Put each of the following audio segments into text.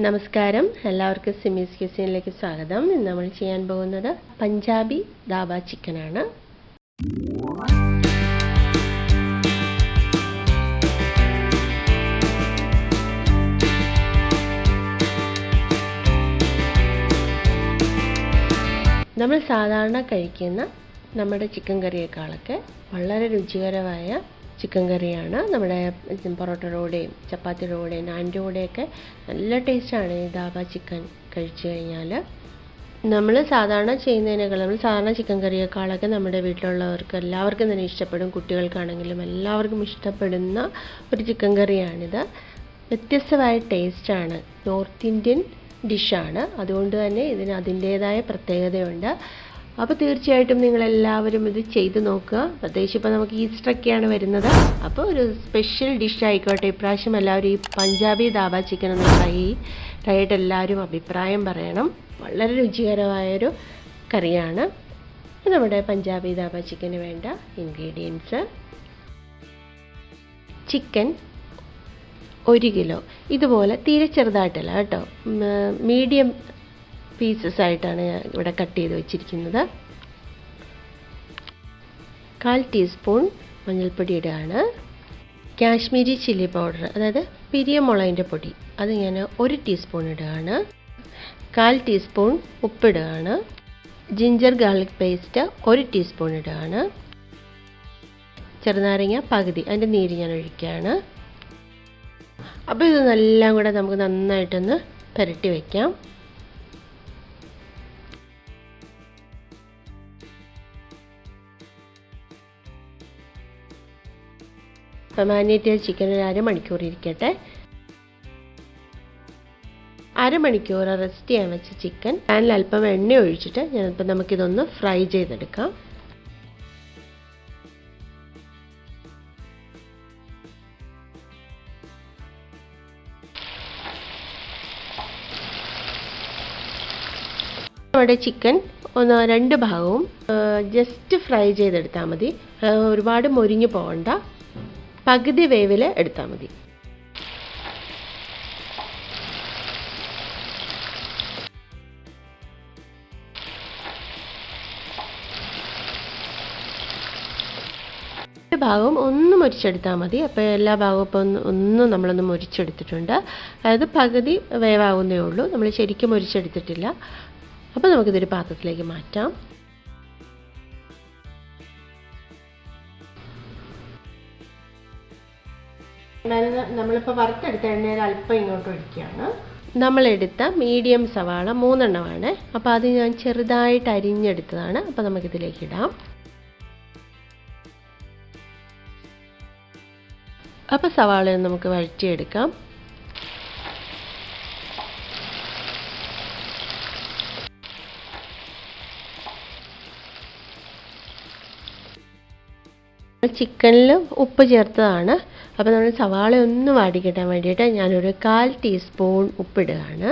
നമസ്കാരം, എല്ലാവർക്കും സിമീസ് കിച്ചണിലേക്ക് സ്വാഗതം. ഇന്ന് നമ്മൾ ചെയ്യാൻ പോകുന്നത് പഞ്ചാബി ദാബ ചിക്കനാണ്. നമ്മൾ സാധാരണ കഴിക്കുന്ന നമ്മുടെ ചിക്കൻ കറിയേക്കാളൊക്കെ വളരെ രുചികരമായ ചിക്കൻ കറിയാണ്. നമ്മുടെ പൊറോട്ടയുടെ കൂടെയും ചപ്പാത്തിയുടെ കൂടെയും നാൻ്റെ കൂടെയൊക്കെ നല്ല ടേസ്റ്റാണ് ഈ ദാബ ചിക്കൻ കഴിച്ചു കഴിഞ്ഞാൽ. നമ്മൾ സാധാരണ ചെയ്യുന്നതിനേക്കാൾ നമ്മൾ സാധാരണ ചിക്കൻ കറിയേക്കാളൊക്കെ നമ്മുടെ വീട്ടിലുള്ളവർക്ക് എല്ലാവർക്കും തന്നെ ഇഷ്ടപ്പെടും. കുട്ടികൾക്കാണെങ്കിലും എല്ലാവർക്കും ഇഷ്ടപ്പെടുന്ന ഒരു ചിക്കൻ കറിയാണിത്. വ്യത്യസ്തമായ ടേസ്റ്റാണ്. നോർത്ത് ഇന്ത്യൻ ഡിഷാണ്. അതുകൊണ്ട് തന്നെ ഇതിന് അതിൻ്റേതായ പ്രത്യേകതയുണ്ട്. അപ്പോൾ തീർച്ചയായിട്ടും നിങ്ങളെല്ലാവരും ഇത് ചെയ്ത് നോക്കുക. പ്രത്യേകിച്ച് ഇപ്പോൾ നമുക്ക് ഈസ്റ്ററൊക്കെയാണ് വരുന്നത്. അപ്പോൾ ഒരു സ്പെഷ്യൽ ഡിഷ് ആയിക്കോട്ടെ, ഇപ്രാവശ്യം എല്ലാവരും ഈ പഞ്ചാബി ദാബ ചിക്കൻ ഒന്ന് ട്രൈ ആയിട്ട് എല്ലാവരും അഭിപ്രായം പറയണം. വളരെ രുചികരമായൊരു കറിയാണ്. നമ്മുടെ പഞ്ചാബി ദാബ ചിക്കന് വേണ്ട ഇൻഗ്രീഡിയൻസ്: ചിക്കൻ 1 കിലോ. ഇതുപോലെ തീരെ ചെറുതായിട്ടല്ല കേട്ടോ, മീഡിയം പീസസ് ആയിട്ടാണ് ഞാൻ ഇവിടെ കട്ട് ചെയ്ത് വെച്ചിരിക്കുന്നത്. 1/4 ടീസ്പൂൺ മഞ്ഞൾപ്പൊടി ഇടുകയാണ്. കാശ്മീരി ചില്ലി പൗഡർ, അതായത് പിരിയമുളകിൻ്റെ പൊടി, അത് ഞാൻ 1 ടീസ്പൂൺ ഇടുകയാണ്. 1/4 ടീസ്പൂൺ ഉപ്പിടുകയാണ്. ജിഞ്ചർ ഗാർലിക് പേസ്റ്റ് 1 ടീസ്പൂൺ ഇടുകയാണ്. ചെറുനാരങ്ങ പകുതി, അതിൻ്റെ നീര് ഞാൻ ഒഴിക്കുകയാണ്. അപ്പോൾ ഇതെല്ലാം കൂടെ നമുക്ക് നന്നായിട്ടൊന്ന് പുരട്ടി വയ്ക്കാം. അപ്പോൾ മാരിനേറ്റ് ചെയ്ത ചിക്കൻ ഒരു അരമണിക്കൂർ ഇരിക്കട്ടെ. അരമണിക്കൂർ റെസ്റ്റ് ചെയ്യാൻ വെച്ച ചിക്കൻ പാനിൽ അല്പം എണ്ണ ഒഴിച്ചിട്ട് ഞാനിപ്പോൾ നമുക്കിതൊന്ന് ഫ്രൈ ചെയ്തെടുക്കാം. നമ്മുടെ ചിക്കൻ ഒന്ന് 2 ഭാഗവും ജസ്റ്റ് ഫ്രൈ ചെയ്തെടുത്താൽ മതി. ഒരുപാട് മൊരിഞ്ഞു പോകണ്ട, പകുതി വേവിൽ എടുത്താൽ മതി. ഭാഗവും ഒന്ന് മുരിച്ചെടുത്താൽ മതി. അപ്പോൾ എല്ലാ ഭാഗവും ഇപ്പോൾ ഒന്ന് നമ്മളൊന്ന് മുരിച്ചെടുത്തിട്ടുണ്ട്. അതായത് പകുതി വേവാകുന്നേ ഉള്ളൂ, നമ്മൾ ശരിക്കും മുരിച്ചെടുത്തിട്ടില്ല. അപ്പോൾ നമുക്കിതൊരു പാത്രത്തിലേക്ക് മാറ്റാം. നമ്മളിപ്പോൾ വറുത്തെടുത്ത എണ്ണയിൽ അല്പം ഇങ്ങോട്ട് ഒഴിക്കുകയാണ്. നമ്മളെടുത്ത മീഡിയം സവാള 3 എണ്ണമാണ്. അപ്പോൾ അത് ഞാൻ ചെറുതായിട്ട് അരിഞ്ഞെടുത്തതാണ്. അപ്പോൾ നമുക്കിതിലേക്ക് ഇടാം. അപ്പോൾ സവാള നമുക്ക് വഴറ്റിയെടുക്കാം. ചിക്കനിൽ ഉപ്പ് ചേർത്തതാണ്. അപ്പോൾ നമ്മൾ സവാള ഒന്ന് വാടി കിട്ടാൻ വേണ്ടിയിട്ട് ഞാനൊരു 1/4 ടീസ്പൂൺ ഉപ്പിടുകയാണ്.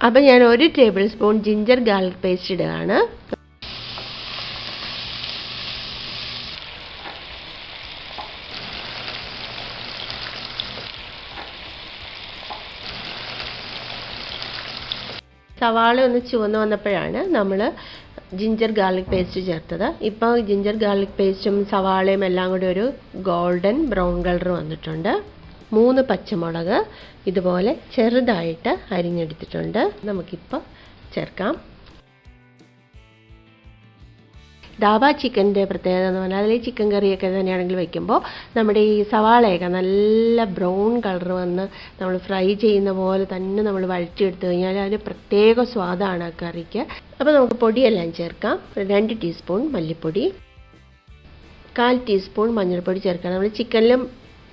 അപ്പോൾ ഞാൻ 1 table spoon ginger garlic paste ഇടുകയാണ്. സവാള ഒന്ന് ചുവന്ന് വന്നപ്പോഴാണ് നമ്മൾ ജിഞ്ചർ ഗാർലിക് പേസ്റ്റ് ചേർത്തത്. ഇപ്പോൾ ജിഞ്ചർ ഗാർലിക് പേസ്റ്റും സവാളയും എല്ലാം കൂടി ഒരു ഗോൾഡൻ ബ്രൗൺ കളർ വന്നിട്ടുണ്ട്. 3 പച്ചമുളക് ഇതുപോലെ ചെറുതായിട്ട് അരിഞ്ഞെടുത്തിട്ടുണ്ട്. നമുക്കിപ്പോൾ ചേർക്കാം. ദാബ ചിക്കൻ്റെ പ്രത്യേകത എന്ന് പറഞ്ഞാൽ, അതിൽ ചിക്കൻ കറിയൊക്കെ തന്നെയാണെങ്കിൽ വയ്ക്കുമ്പോൾ നമ്മുടെ ഈ സവാളയൊക്കെ നല്ല ബ്രൗൺ കളർ വന്ന് നമ്മൾ ഫ്രൈ ചെയ്യുന്ന പോലെ തന്നെ നമ്മൾ വഴറ്റിയെടുത്തു കഴിഞ്ഞാൽ അതിന് പ്രത്യേക സ്വാദാണ് ആ കറിക്ക്. അപ്പോൾ നമുക്ക് പൊടിയെല്ലാം ചേർക്കാം. 2 ടീസ്പൂൺ മല്ലിപ്പൊടി, 1/4 ടീസ്പൂൺ മഞ്ഞൾപ്പൊടി ചേർക്കണം. നമ്മൾ ചിക്കനിലും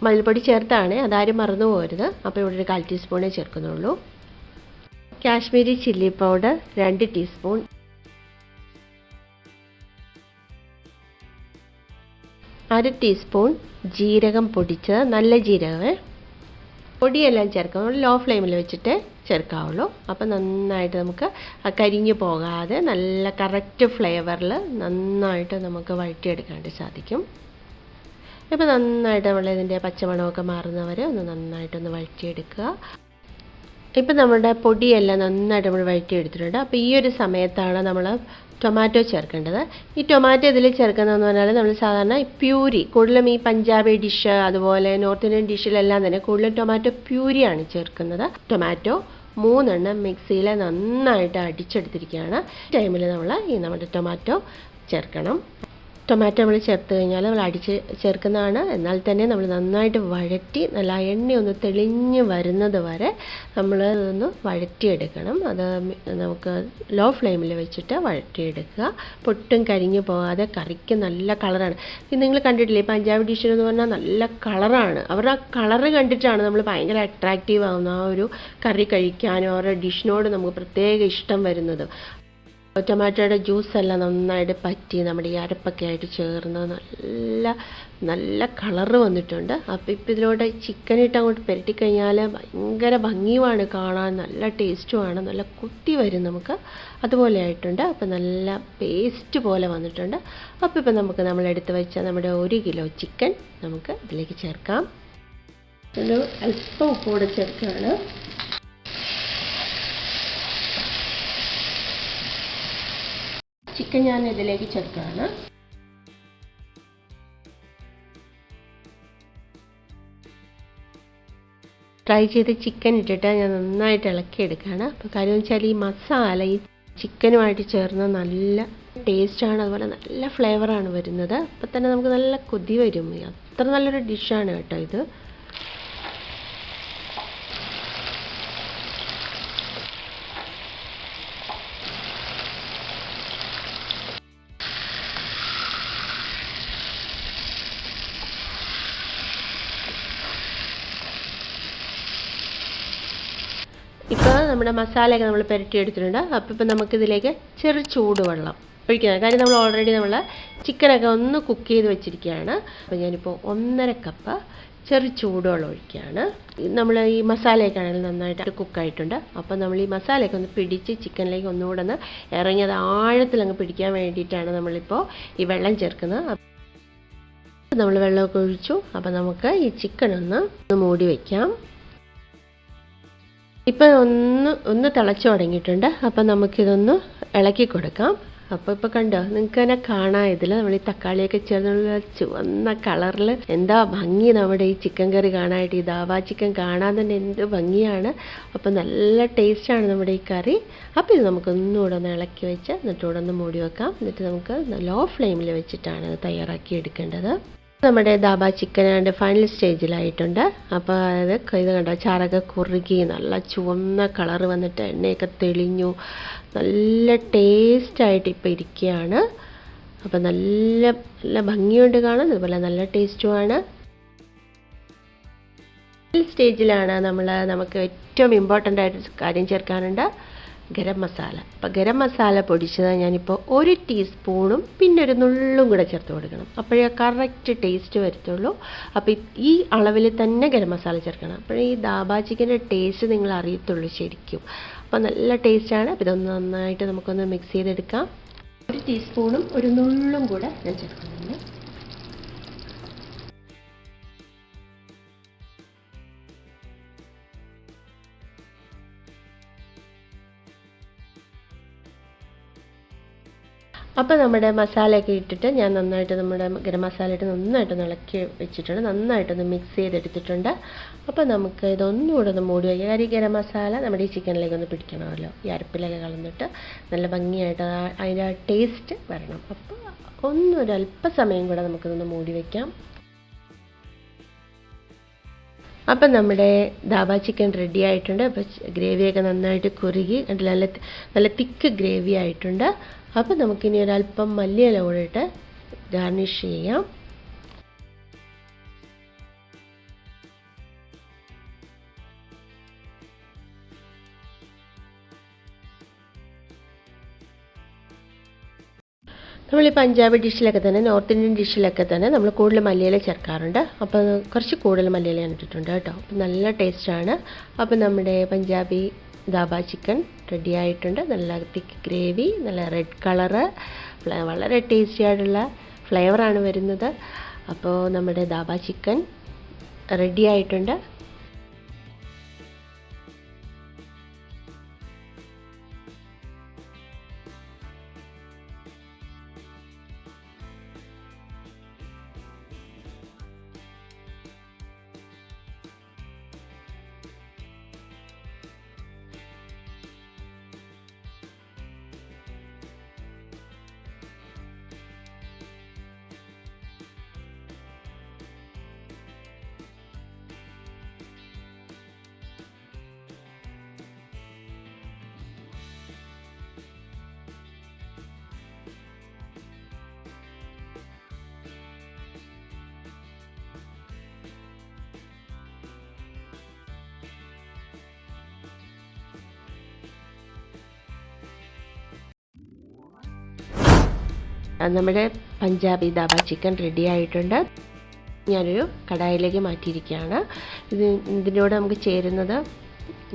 മഞ്ഞൾപ്പൊടി ചേർത്താണ്, അതാരും മറന്നു പോകരുത്. അപ്പോൾ ഇവിടെ ഒരു 1/4 ടീസ്പൂണേ ചേർക്കുന്നുള്ളൂ. Kashmiri chilli powder 2 teaspoon, 1/2 teaspoon ജീരകം പൊടിച്ചത്, നല്ല ജീരകം. പൊടിയെല്ലാം ചേർക്കാം. ലോ ഫ്ലെയിമിൽ വെച്ചിട്ട് ചേർക്കാവുള്ളൂ. അപ്പോൾ നന്നായിട്ട് നമുക്ക് കരിഞ്ഞു പോകാതെ നല്ല കറക്റ്റ് ഫ്ലേവറിൽ നന്നായിട്ട് നമുക്ക് വഴറ്റിയെടുക്കാനായിട്ട് സാധിക്കും. ഇപ്പോൾ നന്നായിട്ട് നമ്മളിതിൻ്റെ പച്ചമണമൊക്കെ മാറുന്നവരെ ഒന്ന് നന്നായിട്ടൊന്ന് വഴറ്റിയെടുക്കുക. ഇപ്പം നമ്മുടെ പൊടിയെല്ലാം നന്നായിട്ട് നമ്മൾ വഴറ്റിയെടുത്തിട്ടുണ്ട്. അപ്പോൾ ഈ ഒരു സമയത്താണ് നമ്മൾ ടൊമാറ്റോ ചേർക്കേണ്ടത്. ഈ ടൊമാറ്റോ ഇതിൽ ചേർക്കുന്നതെന്ന് പറഞ്ഞാൽ നമ്മൾ സാധാരണ പ്യൂരി, കൂടുതലും ഈ പഞ്ചാബി ഡിഷ് അതുപോലെ നോർത്ത് ഇന്ത്യൻ ഡിഷിലെല്ലാം തന്നെ കൂടുതലും ടൊമാറ്റോ പ്യൂരിയാണ് ചേർക്കുന്നത്. ടൊമാറ്റോ 3 എണ്ണം മിക്സിയിൽ നന്നായിട്ട് അടിച്ചെടുത്തിരിക്കുകയാണ്. ഈ ടൈമിൽ നമ്മൾ നമ്മുടെ ടൊമാറ്റോ ചേർക്കണം. ടൊമാറ്റോ നമ്മൾ ചേർത്ത് കഴിഞ്ഞാൽ നമ്മൾ ചേർക്കുന്നതാണ്. എന്നാൽ തന്നെ നമ്മൾ നന്നായിട്ട് വഴറ്റി നല്ല എണ്ണയൊന്ന് തെളിഞ്ഞ് വരുന്നത് വരെ നമ്മൾ ഒന്ന് വഴറ്റിയെടുക്കണം. അത് നമുക്ക് ലോ ഫ്ലെയിമിൽ വെച്ചിട്ട് വഴറ്റിയെടുക്കുക. പൊട്ടും കരിഞ്ഞു പോകാതെ കറിക്ക് നല്ല കളറാണ്. ഇത് നിങ്ങൾ കണ്ടിട്ടില്ലേ, പഞ്ചാബി ഡിഷെന്ന് പറഞ്ഞാൽ നല്ല കളറാണ്. അവരുടെ ആ കളറ് കണ്ടിട്ടാണ് നമ്മൾ ഭയങ്കര അട്രാക്റ്റീവ് ആവുന്ന ആ ഒരു കറി കഴിക്കാനും അവരുടെ ഡിഷിനോട് നമുക്ക് പ്രത്യേക ഇഷ്ടം വരുന്നത്. ടൊമാറ്റോയുടെ ജ്യൂസെല്ലാം നന്നായിട്ട് പറ്റി നമ്മുടെ ഈ അരപ്പൊക്കെ ആയിട്ട് ചേർന്ന് നല്ല കളറ് വന്നിട്ടുണ്ട്. അപ്പോൾ ഇപ്പോൾ ഇതിലോട്ട് ചിക്കനിട്ട് അങ്ങോട്ട് പുരട്ടിക്കഴിഞ്ഞാൽ ഭയങ്കര ഭംഗിയുമാണ് കാണാൻ, നല്ല ടേസ്റ്റുമാണ്, നല്ല കുത്തി വരും നമുക്ക്. അതുപോലെ ആയിട്ടുണ്ട്. അപ്പോൾ നല്ല പേസ്റ്റ് പോലെ വന്നിട്ടുണ്ട്. അപ്പോൾ ഇപ്പോൾ നമുക്ക് നമ്മൾ എടുത്ത് വെച്ച നമ്മുടെ 1 കിലോ ചിക്കൻ നമുക്ക് ഇതിലേക്ക് ചേർക്കാം. ഒരു അല്പം ഉപ്പോടെ ചേർക്കുകയാണ്. ചിക്കൻ ഞാൻ ഇതിലേക്ക് ചേർക്കുകയാണ്. ഫ്രൈ ചെയ്ത് ചിക്കൻ ഇട്ടിട്ട് ഞാൻ നന്നായിട്ട് ഇളക്കിയെടുക്കുകയാണ്. അപ്പോൾ കാര്യം വെച്ചാൽ ഈ മസാല ഈ ചിക്കനുമായിട്ട് ചേർന്ന് നല്ല ടേസ്റ്റാണ്, അതുപോലെ നല്ല ഫ്ലേവറാണ് വരുന്നത്. അപ്പോൾ തന്നെ നമുക്ക് നല്ല കൊതി വരും. അത്ര നല്ലൊരു ഡിഷാണ് കേട്ടോ ഇത്. ഇപ്പോൾ നമ്മുടെ മസാലയൊക്കെ നമ്മൾ പുരട്ടിയെടുത്തിട്ടുണ്ട്. അപ്പോൾ ഇപ്പോൾ നമുക്കിതിലേക്ക് ചെറു ചൂടുവെള്ളം ഒഴിക്കണം. കാര്യം നമ്മൾ ഓൾറെഡി ചിക്കനൊക്കെ ഒന്ന് കുക്ക് ചെയ്ത് വെച്ചിരിക്കുകയാണ്. അപ്പോൾ ഞാനിപ്പോൾ 1.5 കപ്പ് ചെറു ചൂടുവെള്ളം ഒഴിക്കുകയാണ്. നമ്മൾ ഈ മസാലയൊക്കെ ആണെങ്കിൽ നന്നായിട്ട് കുക്കായിട്ടുണ്ട്. അപ്പോൾ നമ്മൾ ഈ മസാലയൊക്കെ ഒന്ന് പിടിച്ച് ചിക്കനിലേക്ക് ഒന്നുകൂടെ ഒന്ന് ഇറങ്ങി അത് ആഴത്തിലങ്ങ് പിടിക്കാൻ വേണ്ടിയിട്ടാണ് നമ്മളിപ്പോൾ ഈ വെള്ളം ചേർക്കുന്നത്. നമ്മൾ വെള്ളമൊക്കെ ഒഴിച്ചു. അപ്പോൾ നമുക്ക് ഈ ചിക്കൻ ഒന്ന് മൂടി വയ്ക്കാം. ഇപ്പം ഒന്ന് തിളച്ചു തുടങ്ങിയിട്ടുണ്ട്. അപ്പം നമുക്കിതൊന്ന് ഇളക്കി കൊടുക്കാം. അപ്പോൾ ഇപ്പോൾ കണ്ടോ, നിങ്ങൾക്ക് തന്നെ കാണാം ഇതിൽ നമ്മൾ ഈ തക്കാളിയൊക്കെ ചേർന്നുള്ള ചുവന്ന കളറിൽ എന്താ ഭംഗി നമ്മുടെ ഈ ചിക്കൻ കറി കാണാനായിട്ട്. ഈ ദാബ ചിക്കൻ കാണാൻ തന്നെ എന്ത് ഭംഗിയാണ്. അപ്പോൾ നല്ല ടേസ്റ്റാണ് നമ്മുടെ ഈ കറി. അപ്പോൾ ഇത് നമുക്കൊന്നുകൂടെ ഒന്ന് ഇളക്കി വെച്ച് എന്നിട്ട് ഇവിടെ ഒന്ന് മൂടി വെക്കാം. എന്നിട്ട് നമുക്ക് ലോ ഫ്ലെയിമിൽ വെച്ചിട്ടാണ് ഇത് തയ്യാറാക്കി എടുക്കേണ്ടത്. നമ്മുടെ ദാബ ചിക്കൻ ഫൈനൽ സ്റ്റേജിലായിട്ടുണ്ട്. അപ്പോൾ ഇത് കണ്ടോ, ചാറൊക്കെ കുറുകി നല്ല ചുവന്ന കളറ് വന്നിട്ട് എണ്ണയൊക്കെ തെളിഞ്ഞു നല്ല ടേസ്റ്റായിട്ട് ഇപ്പോൾ ഇരിക്കുകയാണ്. അപ്പോൾ നല്ല ഭംഗിയുണ്ട് കാണാൻ, അതുപോലെ നല്ല ടേസ്റ്റുമാണ്. ഫൈനൽ സ്റ്റേജിലാണ് നമുക്ക് ഏറ്റവും ഇമ്പോർട്ടൻ്റ് ആയിട്ട് കാര്യം ചേർക്കാനുണ്ട്, ഗരം മസാല. അപ്പോൾ ഗരം മസാല പൊടിച്ചത് ഞാനിപ്പോൾ 1 ടീസ്പൂണും പിന്നെ ഒരു നുള്ളും കൂടെ ചേർത്ത് കൊടുക്കണം. അപ്പോഴേ കറക്റ്റ് ടേസ്റ്റ് വരത്തുള്ളൂ. അപ്പോൾ ഈ അളവിൽ തന്നെ ഗരം മസാല ചേർക്കണം. അപ്പോഴേ ഈ ദാബ ചിക്കൻ്റെ ടേസ്റ്റ് നിങ്ങൾ അറിയത്തുള്ളൂ ശരിക്കും. അപ്പോൾ നല്ല ടേസ്റ്റാണ്. അപ്പോൾ ഇതൊന്ന് നന്നായിട്ട് നമുക്കൊന്ന് മിക്സ് ചെയ്തെടുക്കാം. 1 ടീസ്പൂണും ഒരു നുള്ളും കൂടെ ഞാൻ ചേർക്കുന്നുണ്ട്. അപ്പോൾ നമ്മുടെ മസാലയൊക്കെ ഇട്ടിട്ട് ഞാൻ നന്നായിട്ട് നമ്മുടെ ഗരം മസാല ഇട്ട് നന്നായിട്ടൊന്ന് ഇളക്കി വെച്ചിട്ടുണ്ട്. നന്നായിട്ടൊന്ന് മിക്സ് ചെയ്തെടുത്തിട്ടുണ്ട്. അപ്പോൾ നമുക്ക് ഇതൊന്നുകൂടെ ഒന്ന് മൂടി വയ്ക്കുക. കാര്യം ഈ ഗരം മസാല നമ്മുടെ ഈ ചിക്കനിലേക്ക് ഒന്ന് പിടിക്കണമല്ലോ. ഈ അരപ്പിലൊക്കെ കളഞ്ഞിട്ട് നല്ല ഭംഗിയായിട്ട് അതിൻ്റെ ആ ടേസ്റ്റ് വരണം. അപ്പോൾ ഒരല്പസമയം കൂടെ നമുക്കിതൊന്ന് മൂടി വയ്ക്കാം. അപ്പം നമ്മുടെ ദാബ ചിക്കൻ റെഡി ആയിട്ടുണ്ട്. അപ്പോൾ ഗ്രേവിയൊക്കെ നന്നായിട്ട് കുറുകി നല്ല തിക്ക് ഗ്രേവി ആയിട്ടുണ്ട്. അപ്പോൾ നമുക്കിനി ഒരല്പം മല്ലിയില കൂടെ ഇട്ട് ഗാർണിഷ് ചെയ്യാം. നമ്മൾ ഈ പഞ്ചാബി ഡിഷിലൊക്കെ തന്നെ നോർത്ത് ഇന്ത്യൻ ഡിഷിലൊക്കെ തന്നെ നമ്മൾ കൂടുതൽ മല്ലിയില ചേർക്കാറുണ്ട്. അപ്പോൾ കുറച്ച് കൂടുതൽ മല്ലിയില ഞാൻ ഇട്ടിട്ടുണ്ട് കേട്ടോ. അപ്പോൾ നല്ല ടേസ്റ്റാണ്. അപ്പോൾ നമ്മുടെ പഞ്ചാബി ദാബ ചിക്കൻ റെഡി ആയിട്ടുണ്ട്. നല്ല തിക്ക് ഗ്രേവി, നല്ല റെഡ് കളറ്, വളരെ ടേസ്റ്റി ആയിട്ടുള്ള ഫ്ലേവറാണ് വരുന്നത്. അപ്പോൾ നമ്മുടെ ദാബ ചിക്കൻ റെഡി ആയിട്ടുണ്ട്. നമ്മുടെ പഞ്ചാബി ദാബ ചിക്കൻ റെഡി ആയിട്ടുണ്ട്. ഞാനൊരു കടായിലേക്ക് മാറ്റിയിരിക്കുകയാണ്. ഇതിനോട് നമുക്ക് ചേരുന്നത്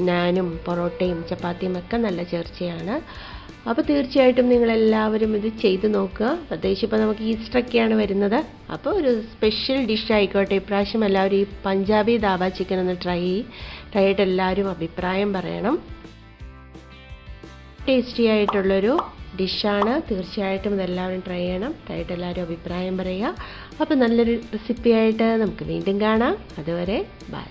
നാനും പൊറോട്ടയും ചപ്പാത്തിയും ഒക്കെ നല്ല ചേർച്ചയാണ്. അപ്പോൾ തീർച്ചയായിട്ടും നിങ്ങളെല്ലാവരും ഇത് ചെയ്ത് നോക്കുക. പ്രത്യേകിച്ച് ഇപ്പോൾ നമുക്ക് ഈസ്റ്ററൊക്കെയാണ് വരുന്നത്. അപ്പോൾ ഒരു സ്പെഷ്യൽ ഡിഷ് ആയിക്കോട്ടെ. ഇപ്രാവശ്യം എല്ലാവരും ഈ പഞ്ചാബി ദാബ ചിക്കൻ ഒന്ന് ട്രൈ ചെയ്തിട്ട് എല്ലാവരും അഭിപ്രായം പറയണം. ടേസ്റ്റി ആയിട്ടുള്ളൊരു ഡിഷാണ്. തീർച്ചയായിട്ടും ഇതെല്ലാവരും ട്രൈ ചെയ്യണം. ട്രൈ ചെയ്തിട്ട് എല്ലാവരും അഭിപ്രായം പറയുക. അപ്പോൾ നല്ലൊരു റെസിപ്പിയായിട്ട് നമുക്ക് വീണ്ടും കാണാം. അതുവരെ ബൈ.